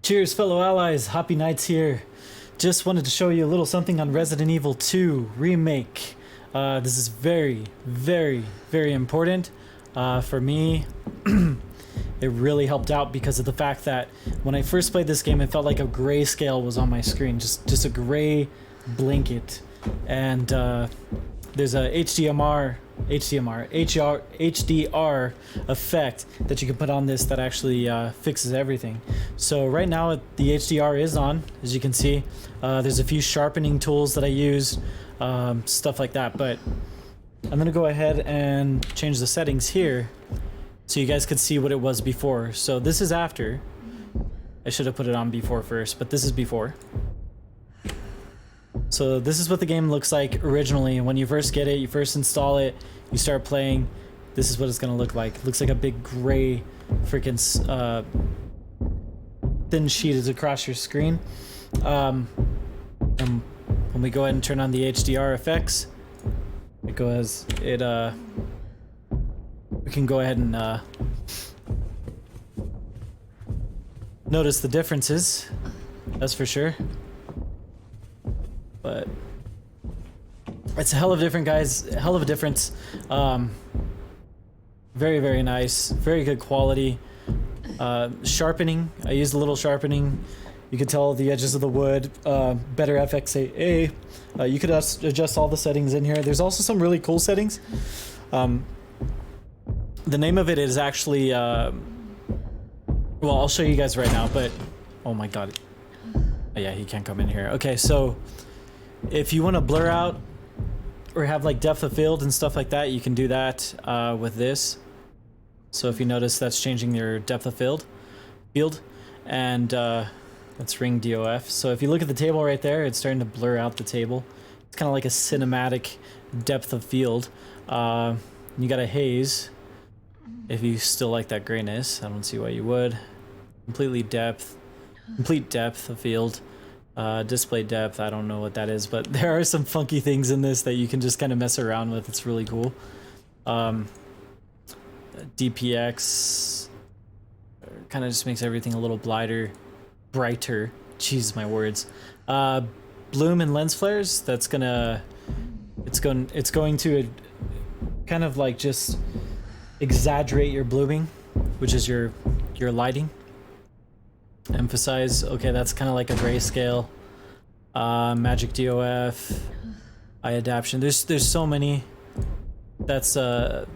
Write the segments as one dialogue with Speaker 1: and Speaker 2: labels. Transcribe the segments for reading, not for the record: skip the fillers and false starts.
Speaker 1: Cheers, fellow allies. Happy Nights here. Just wanted to show you a little something on Resident Evil 2 Remake. This is very, very, very important for me. It really helped out because of the fact that when I first played this game, it felt like a grayscale was on my screen, just a gray blanket. And there's a HDR effect that you can put on this that actually fixes everything. So right now the HDR is on, as you can see. There's a few sharpening tools that I use, stuff like that. But I'm gonna go ahead and change the settings here so you guys could see what it was before. So this is after. I should have put it on before first, but this is before. So this is what the game looks like originally. When you first get it, you first install it, you start playing, this is what it's gonna look like. It looks like a big gray freaking thin sheet is across your screen. And when we go ahead and turn on the HDR effects, we can go ahead and notice the differences, that's for sure. But it's a hell of a different, guys. A hell of a difference. Very, very nice. Very good quality. Sharpening. I used a little sharpening. You can tell the edges of the wood. Better FXAA. You could adjust all the settings in here. There's also some really cool settings. The name of it is actually... well, I'll show you guys right now, but... Oh my god. Oh, yeah, he can't come in here. Okay, so... If you want to blur out or have like depth of field and stuff like that, you can do that with this. So if you notice, that's changing your depth of field, and that's ring DOF. So if you look at the table right there, it's starting to blur out the table. It's kind of like a cinematic depth of field. You got a haze. If you still like that grayness, I don't see why you would. Complete depth of field. Display depth, I don't know what that is, but there are some funky things in this that you can just kind of mess around with. It's really cool. DPX kind of just makes everything a little brighter. Jeez, my words. Bloom and lens flares, it's going to kind of like just exaggerate your blooming, which is your lighting. Emphasize, okay, that's kind of like a grayscale. Magic DOF, eye adaptation. There's so many. That's a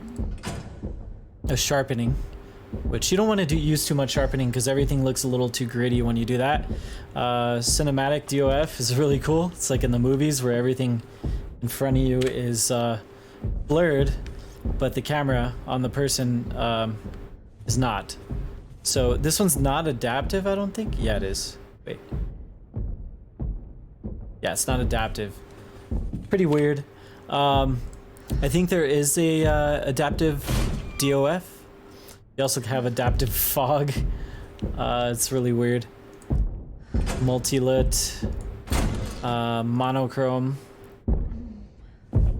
Speaker 1: sharpening, which you don't want to use too much sharpening because everything looks a little too gritty when you do that. Cinematic DOF is really cool. It's like in the movies where everything in front of you is blurred, but the camera on the person is not. So this one's not adaptive, I don't think. Yeah, it is. Wait. Yeah, it's not adaptive. Pretty weird. I think there is a adaptive DOF. You also have adaptive fog. It's really weird. Multi-lit. Monochrome.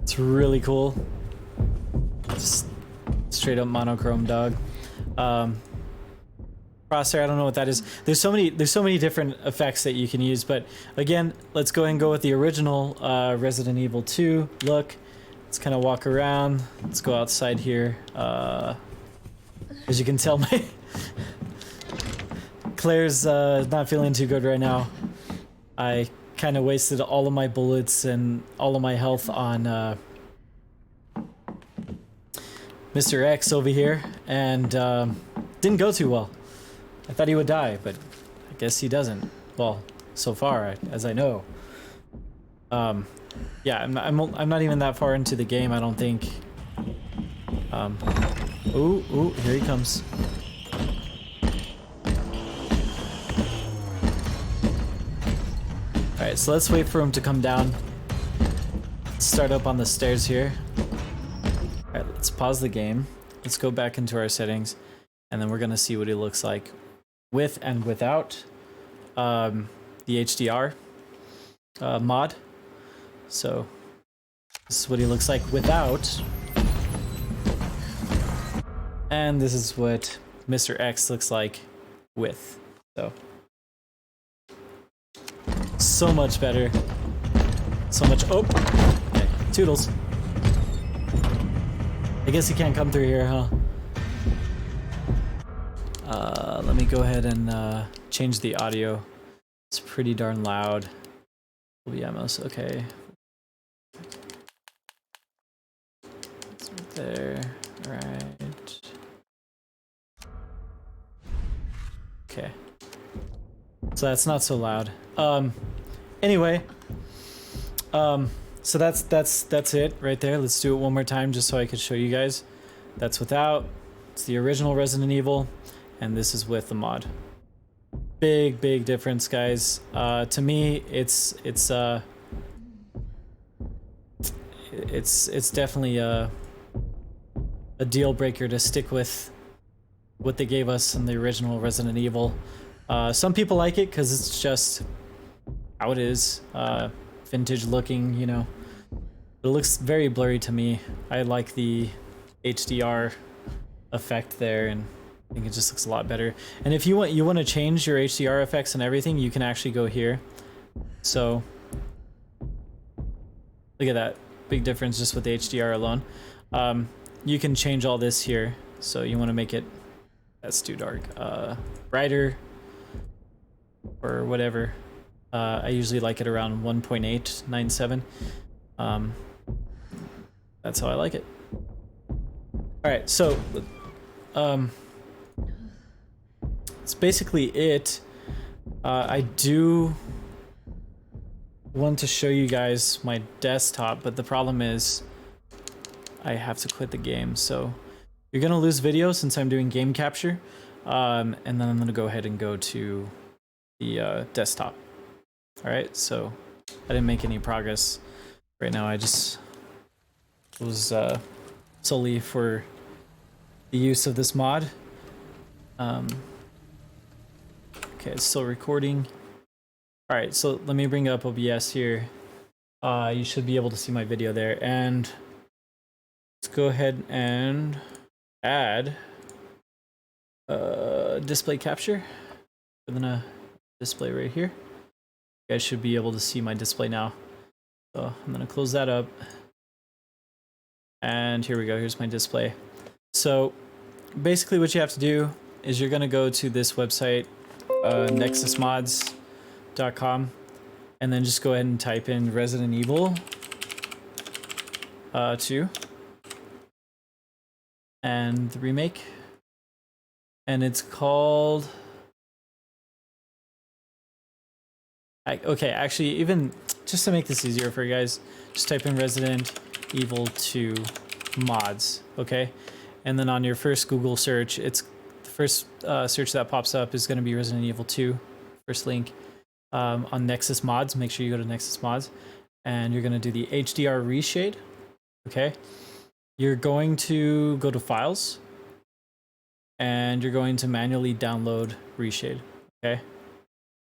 Speaker 1: It's really cool. Just straight up monochrome, dog. Crosshair, I don't know what that is. There's so many different effects that you can use, but again, let's go ahead and go with the original Resident Evil 2 look. Let's kind of walk around. Let's go outside here. As you can tell, my Claire's not feeling too good right now. I kind of wasted all of my bullets and all of my health on Mr. X over here, and didn't go too well. I thought he would die, but I guess he doesn't. Well, so far, as I know. Yeah, I'm not even that far into the game, I don't think. Ooh, here he comes. Alright, so let's wait for him to come down. Let's start up on the stairs here. Alright, let's pause the game. Let's go back into our settings, and then we're gonna see what he looks like with and without the HDR mod. So this is what he looks like without, and this is what Mr. X looks like width. So much better. So much. Oh, okay. Toodles. I guess he can't come through here, huh? Let me go ahead and change the audio. It's pretty darn loud. BMOS, okay. It's right there. Right. Okay. So that's not so loud. Anyway. So that's it right there. Let's do it one more time just so I could show you guys. That's without. It's the original Resident Evil, and this is with the mod. Big difference, guys. To me, it's definitely a deal breaker to stick with what they gave us in the original Resident Evil. Some people like it because it's just how it is, vintage looking, you know. It looks very blurry to me. I like the HDR effect there, and I think it just looks a lot better. And if you want to change your HDR effects and everything, you can actually go here. So look at that big difference just with the HDR alone. You can change all this here. So you want to make it, that's too dark, brighter or whatever. I usually like it around 1.897. That's how I like it. All right, so that's basically it. I do want to show you guys my desktop, but the problem is I have to quit the game. So you're gonna lose video since I'm doing game capture, and then I'm gonna go ahead and go to the desktop. All right, so I didn't make any progress right now. I just was solely for the use of this mod. Okay, it's still recording. All right, so let me bring up OBS here. You should be able to see my video there, and let's go ahead and add display capture. I'm gonna display right here. You guys should be able to see my display now. So I'm gonna close that up. And here we go, here's my display. So basically what you have to do is you're gonna go to this website, nexusmods.com, and then just go ahead and type in Resident Evil 2 and the remake. And it's called, okay, actually, even just to make this easier for you guys, just type in Resident Evil 2 mods, okay? And then on your first Google search, it's the first search that pops up is going to be Resident Evil 2, first link. On Nexus mods, make sure you go to Nexus mods, and you're going to do the HDR reshade, okay? You're going to go to files, and you're going to manually download reshade, okay?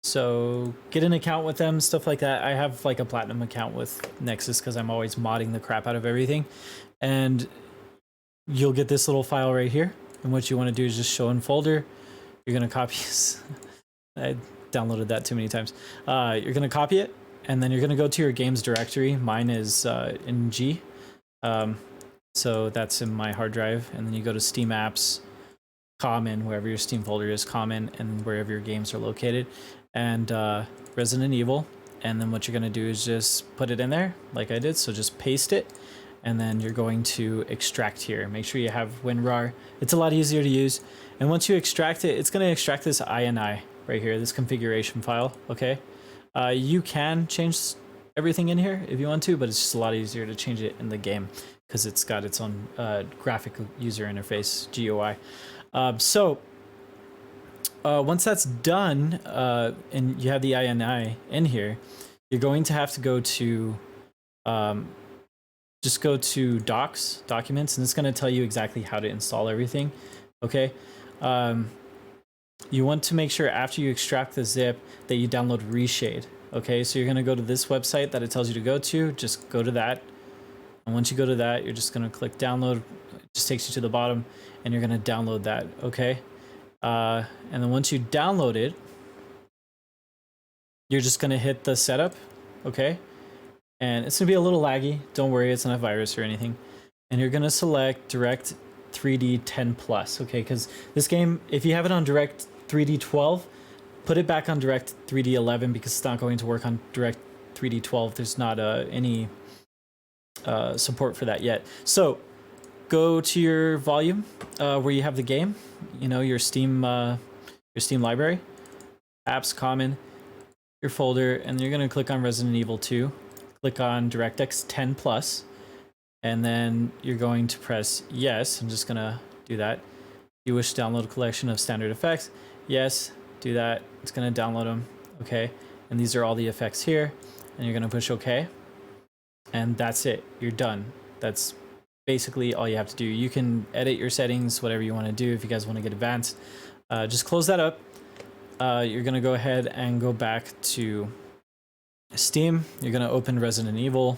Speaker 1: So get an account with them, stuff like that. I have like a platinum account with Nexus because I'm always modding the crap out of everything. And you'll get this little file right here. And what you want to do is just show in folder. You're going to copy. I downloaded that too many times. You're going to copy it, and then you're going to go to your games directory. Mine is in G. So that's in my hard drive. And then you go to Steam apps, common, wherever your Steam folder is, common, and wherever your games are located. And Resident Evil, and then what you're going to do is just put it in there like I did. So just paste it, and then you're going to extract here. Make sure you have WinRAR. It's a lot easier to use. And once you extract it, it's going to extract this INI right here, this configuration file, okay? You can change everything in here if you want to, but it's just a lot easier to change it in the game because it's got its own graphic user interface, GUI. Once that's done, and you have the INI in here, you're going to have to go to, just go to docs, documents, and it's going to tell you exactly how to install everything, okay? You want to make sure after you extract the zip that you download Reshade, okay? So you're going to go to this website that it tells you to go to, just go to that. And once you go to that, you're just going to click download. It just takes you to the bottom, and you're going to download that, okay? And then once you download it, you're just gonna hit the setup, okay? And it's gonna be a little laggy. Don't worry, it's not a virus or anything. And you're gonna select Direct 3D 10 Plus, okay? Because this game, if you have it on Direct 3D 12, put it back on Direct 3D 11 because it's not going to work on Direct 3D 12. There's not any support for that yet. So go to your volume where you have the game, you know, your Steam library, apps, common, your folder, and you're gonna click on Resident Evil 2, click on DirectX 10 Plus, and then you're going to press yes. I'm just gonna do that. You wish to download a collection of standard effects? Yes, do that. It's gonna download them, okay? And these are all the effects here, and you're gonna push okay, and that's it. You're done. That's basically all you have to do. You can edit your settings, whatever you want to do. If you guys want to get advanced, just close that up. You're gonna go ahead and go back to Steam. You're gonna open Resident Evil.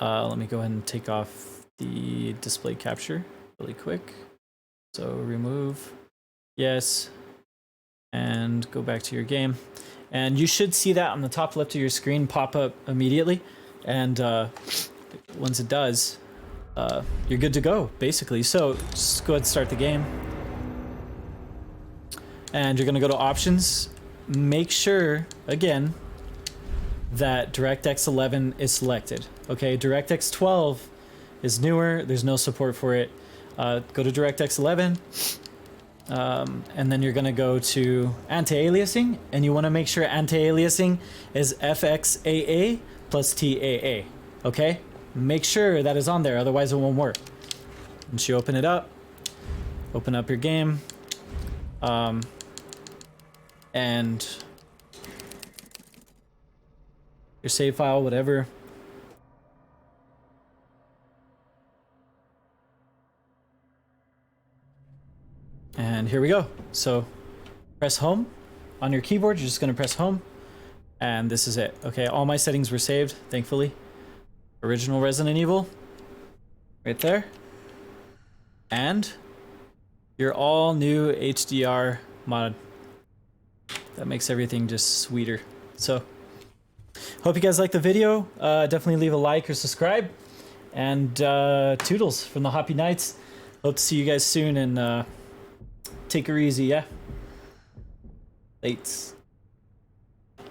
Speaker 1: Let me go ahead and take off the display capture really quick. So remove, yes, and go back to your game. And you should see that on the top left of your screen pop up immediately. And once it does, you're good to go, basically. So just go ahead and start the game. And you're gonna go to options. Make sure, again, that DirectX 11 is selected. Okay, DirectX 12 is newer. There's no support for it. Go to DirectX 11. And then you're gonna go to anti-aliasing, and you wanna make sure anti-aliasing is FXAA plus TAA, okay? Make sure that is on there, otherwise it won't work. Once you open it up, open up your game, and your save file, whatever. And here we go. So press home on your keyboard. You're just gonna press home, and this is it. Okay, all my settings were saved, thankfully. Original Resident Evil, right there. And your all new HDR mod. That makes everything just sweeter. So, hope you guys like the video. Definitely leave a like or subscribe. And toodles from the Hoppy Nights. Hope to see you guys soon, and take her easy, yeah? Lates.